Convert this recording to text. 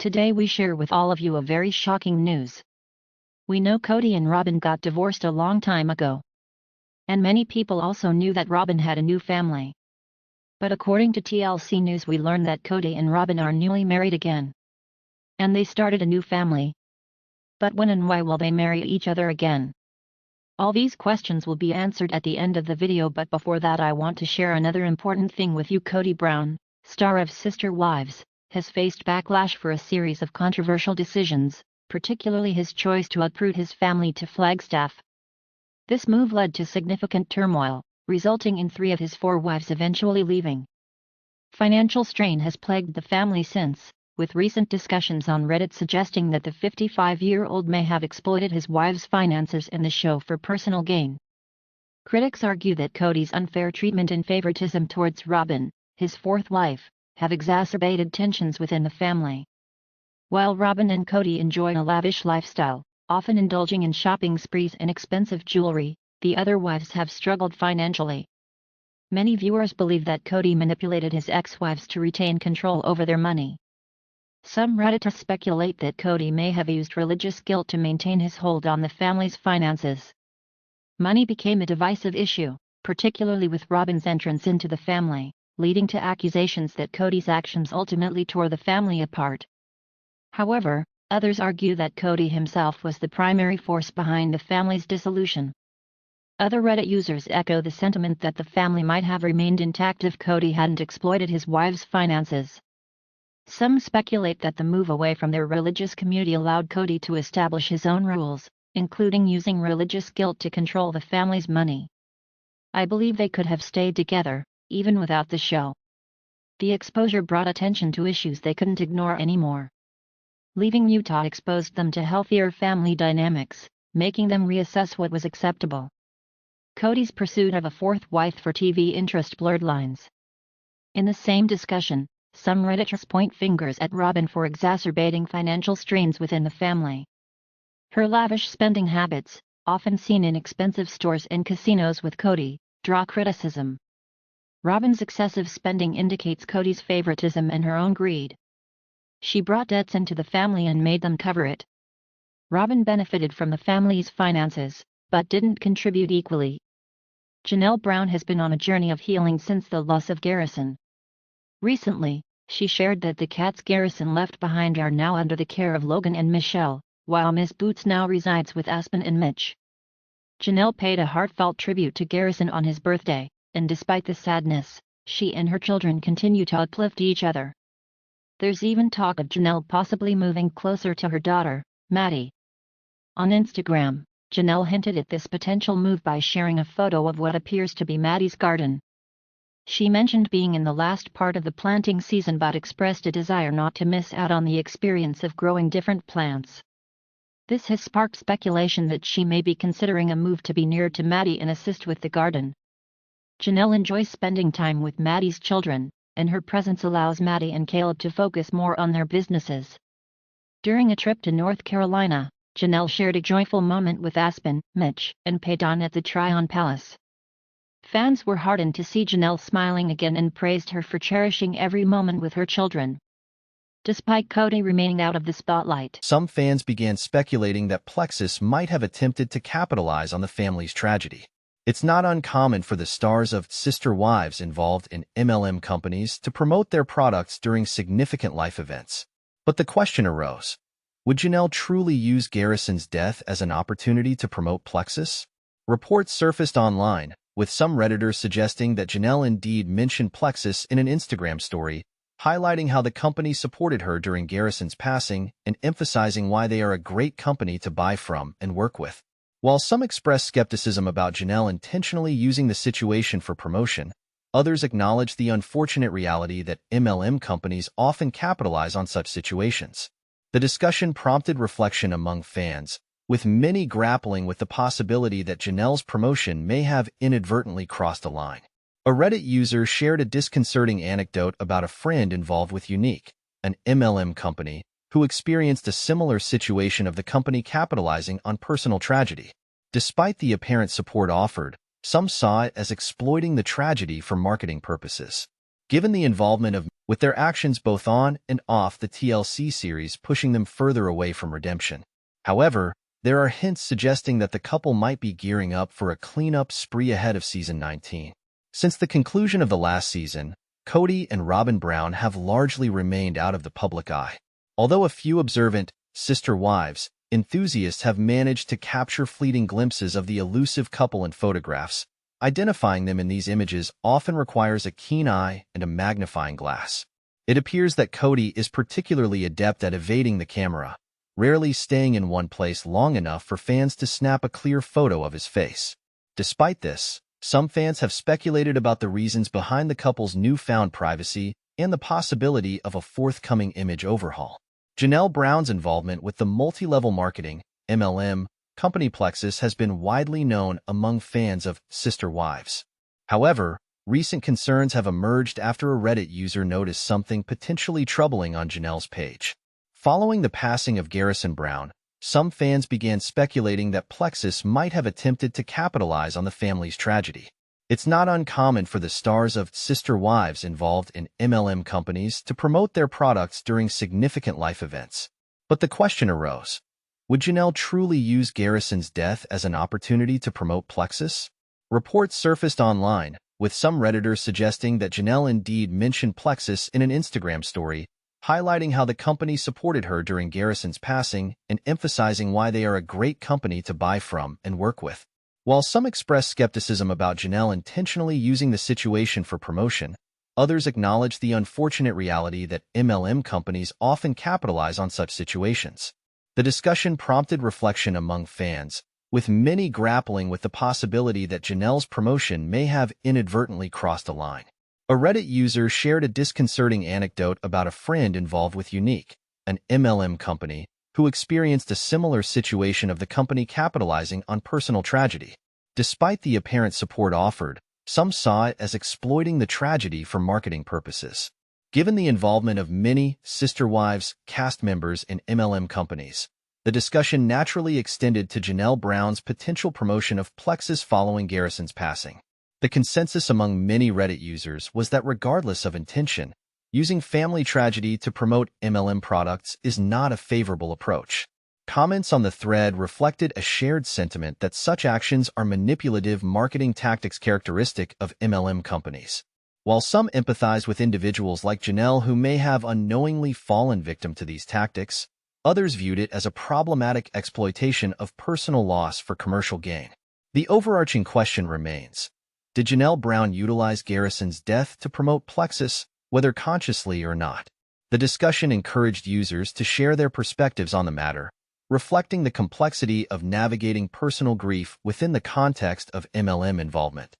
Today we share with all of you a very shocking news. We know Kody and Robin got divorced a long time ago. And many people also knew that Robin had a new family. But according to TLC News, we learned that Kody and Robin are newly married again. And they started a new family. But when and why will they marry each other again? All these questions will be answered at the end of the video, but before that I want to share another important thing with you. Kody Brown, star of Sister Wives, has faced backlash for a series of controversial decisions, particularly his choice to uproot his family to Flagstaff. This move led to significant turmoil, resulting in 3 of his 4 wives eventually leaving. Financial strain has plagued the family since, with recent discussions on Reddit suggesting that the 55-year-old may have exploited his wife's finances in the show for personal gain. Critics argue that Kody's unfair treatment and favoritism towards Robin, his 4th wife, have exacerbated tensions within the family. While Robin and Kody enjoy a lavish lifestyle, often indulging in shopping sprees and expensive jewelry, the other wives have struggled financially. Many viewers believe that Kody manipulated his ex-wives to retain control over their money. Some Redditors speculate that Kody may have used religious guilt to maintain his hold on the family's finances. Money became a divisive issue, particularly with Robin's entrance into the family, leading to accusations that Kody's actions ultimately tore the family apart. However, others argue that Kody himself was the primary force behind the family's dissolution. Other Reddit users echo the sentiment that the family might have remained intact if Kody hadn't exploited his wife's finances. Some speculate that the move away from their religious community allowed Kody to establish his own rules, including using religious guilt to control the family's money. I believe they could have stayed together, even without the show. The exposure brought attention to issues they couldn't ignore anymore. Leaving Utah exposed them to healthier family dynamics, making them reassess what was acceptable. Kody's pursuit of a 4th wife for TV interest blurred lines. In the same discussion, some Redditors point fingers at Robin for exacerbating financial strains within the family. Her lavish spending habits, often seen in expensive stores and casinos with Kody, draw criticism. Robin's excessive spending indicates Kody's favoritism and her own greed. She brought debts into the family and made them cover it. Robin benefited from the family's finances, but didn't contribute equally. Janelle Brown has been on a journey of healing since the loss of Garrison. Recently, she shared that the cats Garrison left behind are now under the care of Logan and Michelle, while Miss Boots now resides with Aspen and Mitch. Janelle paid a heartfelt tribute to Garrison on his birthday, and despite the sadness, she and her children continue to uplift each other. There's even talk of Janelle possibly moving closer to her daughter, Maddie. On Instagram, Janelle hinted at this potential move by sharing a photo of what appears to be Maddie's garden. She mentioned being in the last part of the planting season but expressed a desire not to miss out on the experience of growing different plants. This has sparked speculation that she may be considering a move to be nearer to Maddie and assist with the garden. Janelle enjoys spending time with Maddie's children, and her presence allows Maddie and Caleb to focus more on their businesses. During a trip to North Carolina, Janelle shared a joyful moment with Aspen, Mitch, and Peyton at the Tryon Palace. Fans were heartened to see Janelle smiling again and praised her for cherishing every moment with her children. Despite Kody remaining out of the spotlight, some fans began speculating that Plexus might have attempted to capitalize on the family's tragedy. It's not uncommon for the stars of Sister Wives involved in MLM companies to promote their products during significant life events. But the question arose, would Janelle truly use Garrison's death as an opportunity to promote Plexus? Reports surfaced online, with some Redditors suggesting that Janelle indeed mentioned Plexus in an Instagram story, highlighting how the company supported her during Garrison's passing and emphasizing why they are a great company to buy from and work with. While some expressed skepticism about Janelle intentionally using the situation for promotion, others acknowledged the unfortunate reality that MLM companies often capitalize on such situations. The discussion prompted reflection among fans, with many grappling with the possibility that Janelle's promotion may have inadvertently crossed a line. A Reddit user shared a disconcerting anecdote about a friend involved with Unique, an MLM company, who experienced a similar situation of the company capitalizing on personal tragedy. Despite the apparent support offered, some saw it as exploiting the tragedy for marketing purposes. Given the involvement of with their actions both on and off the TLC series pushing them further away from redemption. However, there are hints suggesting that the couple might be gearing up for a cleanup spree ahead of season 19. Since the conclusion of the last season, Kody and Robin Brown have largely remained out of the public eye. Although a few observant sister wives enthusiasts have managed to capture fleeting glimpses of the elusive couple in photographs, identifying them in these images often requires a keen eye and a magnifying glass. It appears that Kody is particularly adept at evading the camera, rarely staying in one place long enough for fans to snap a clear photo of his face. Despite this, some fans have speculated about the reasons behind the couple's newfound privacy and the possibility of a forthcoming image overhaul. Janelle Brown's involvement with the multi-level marketing (MLM) company Plexus has been widely known among fans of Sister Wives. However, recent concerns have emerged after a Reddit user noticed something potentially troubling on Janelle's page. Following the passing of Garrison Brown, some fans began speculating that Plexus might have attempted to capitalize on the family's tragedy. It's not uncommon for the stars of Sister Wives involved in MLM companies to promote their products during significant life events. But the question arose, would Janelle truly use Garrison's death as an opportunity to promote Plexus? Reports surfaced online, with some Redditors suggesting that Janelle indeed mentioned Plexus in an Instagram story, highlighting how the company supported her during Garrison's passing and emphasizing why they are a great company to buy from and work with. While some expressed skepticism about Janelle intentionally using the situation for promotion, others acknowledged the unfortunate reality that MLM companies often capitalize on such situations. The discussion prompted reflection among fans, with many grappling with the possibility that Janelle's promotion may have inadvertently crossed a line. A Reddit user shared a disconcerting anecdote about a friend involved with Unique, an MLM company, who experienced a similar situation of the company capitalizing on personal tragedy. Despite the apparent support offered, some saw it as exploiting the tragedy for marketing purposes. Given the involvement of many Sister Wives cast members in MLM companies, the discussion naturally extended to Janelle Brown's potential promotion of Plexus following Garrison's passing. The consensus among many Reddit users was that regardless of intention, using family tragedy to promote MLM products is not a favorable approach. Comments on the thread reflected a shared sentiment that such actions are manipulative marketing tactics characteristic of MLM companies. While some empathize with individuals like Janelle who may have unknowingly fallen victim to these tactics, others viewed it as a problematic exploitation of personal loss for commercial gain. The overarching question remains, did Janelle Brown utilize Garrison's death to promote Plexus, whether consciously or not? The discussion encouraged users to share their perspectives on the matter, reflecting the complexity of navigating personal grief within the context of MLM involvement.